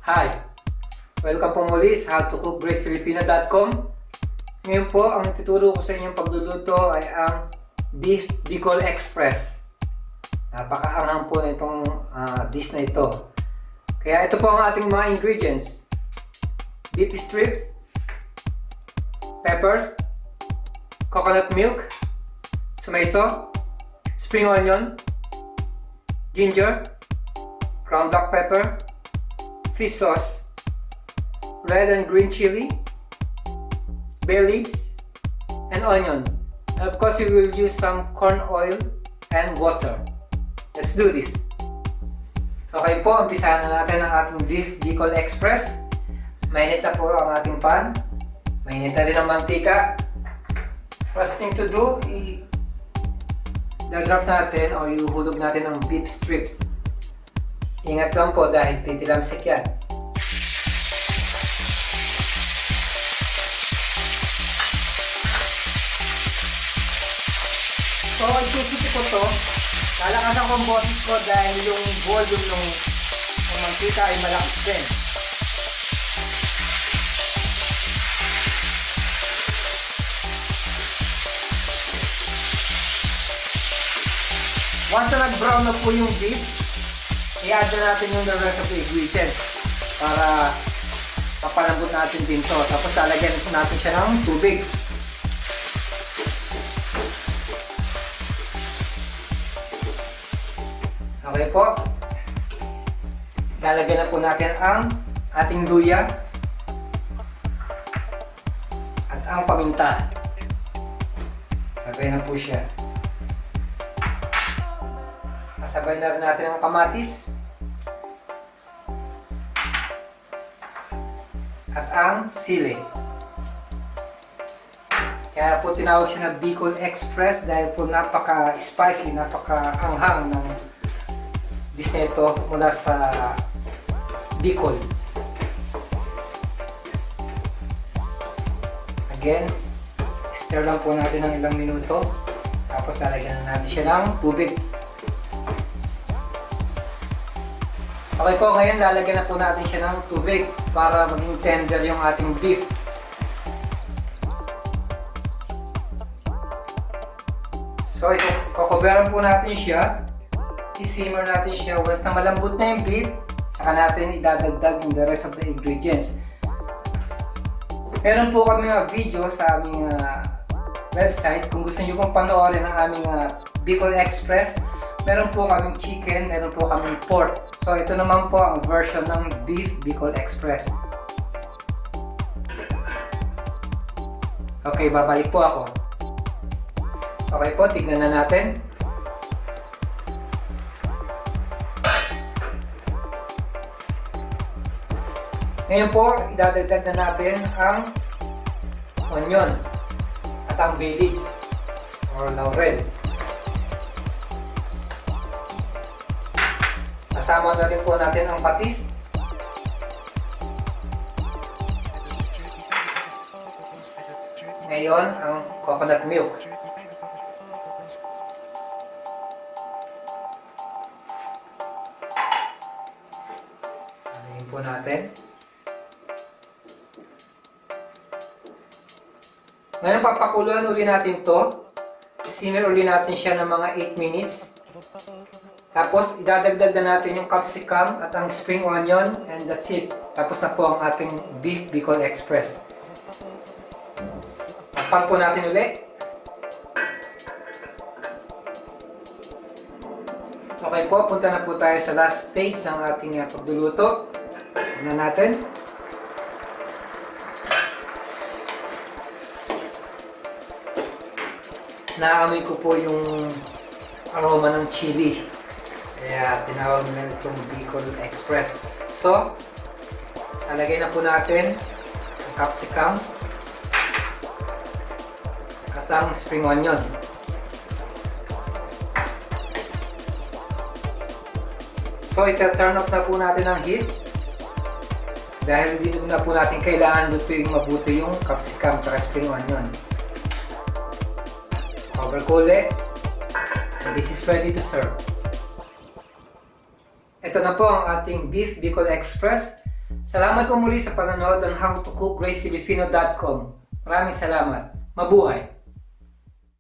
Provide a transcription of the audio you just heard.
Hi! Welcome po muli sa howtocookgreatfilipino.com. Ngayon po, ang tuturo ko sa inyong pagluluto ay ang Beef Bicol Express. Napakaanghang po na itong dish na ito. Kaya ito po ang ating mga ingredients. Beef strips, peppers, coconut milk, tomato, spring onion, ginger, ground black pepper, fish sauce, red and green chili, bay leaves, and onion. And of course, we will use some corn oil and water. Let's do this. Okay po, umpisahan na natin ang ating Beef Bicol Express. Mainit na po ang ating pan. Mainit na rin ang mantika. First thing to do, i-drop natin o ihuhulog natin ang beef strips. Ingat lang po dahil titilamsik yan. So, isusiti ko to. Lalakasan ko ang boses ko dahil yung volume ng mantika ay malakas din. Once na nag-brown na po yung beef, i-add na natin yung the rest of the ingredients para papalambot natin din to. Tapos lalagyan natin siya ng tubig. Okay po. Lalagyan na po natin ang ating luya at ang paminta. Sabay na po siya. Sasabay na rin natin ang kamatis at ang sili. Kaya po tinawag siya na Bicol Express dahil po napaka-spicy, napaka-anghang ng dish na ito mula sa Bicol. Again, stir lang po natin ng ilang minuto. Tapos lalagyan na natin siya ng tubig. Okay po, ngayon lalagyan na po natin siya ng tubig para maging tender yung ating beef. So ito, kukuberan po natin siya. I-simmer natin siya. Once na malambot na yung beef, saka natin idadagdag yung the rest of the ingredients. Meron po kami mga video sa aming website. Kung gusto nyo pong panoorin ang aming Bicol Express, meron po kaming chicken, meron po kaming pork. So ito naman po ang version ng Beef Bicol Express. Okay, babalik po ako. Okay po, tignan na natin. Ngayon po, idadagdag na natin ang onion at ang bay leaves or laurel. Sasama na rin po natin ang patis. Ngayon, ang coconut milk. Anuhin po natin. Ngayon, papakuluan uli natin to. Simmer uli natin siya ng mga 8 minutes. Tapos, idadagdag na natin yung capsicum at ang spring onion and that's it. Tapos na po ang ating Beef Bicol Express. Takpan po natin ulit. Okay po, punta na po tayo sa last stage ng ating pagluluto. Tignan natin. Naamoy ko po yung aroma ng chili. Kaya tinawag na itong Bicol Express. So, alagay na po natin ang capsicum at ang spring onion. So, ita-turn off na po natin ang heat dahil hindi na po natin kailangan lutuin mabuti yung capsicum at spring onion. Cover ko ulit. And this is ready to serve. Ito na po ang ating Beef Bicol Express. Salamat po muli sa panonood ng howtocookgracefilipino.com. Maraming salamat. Mabuhay!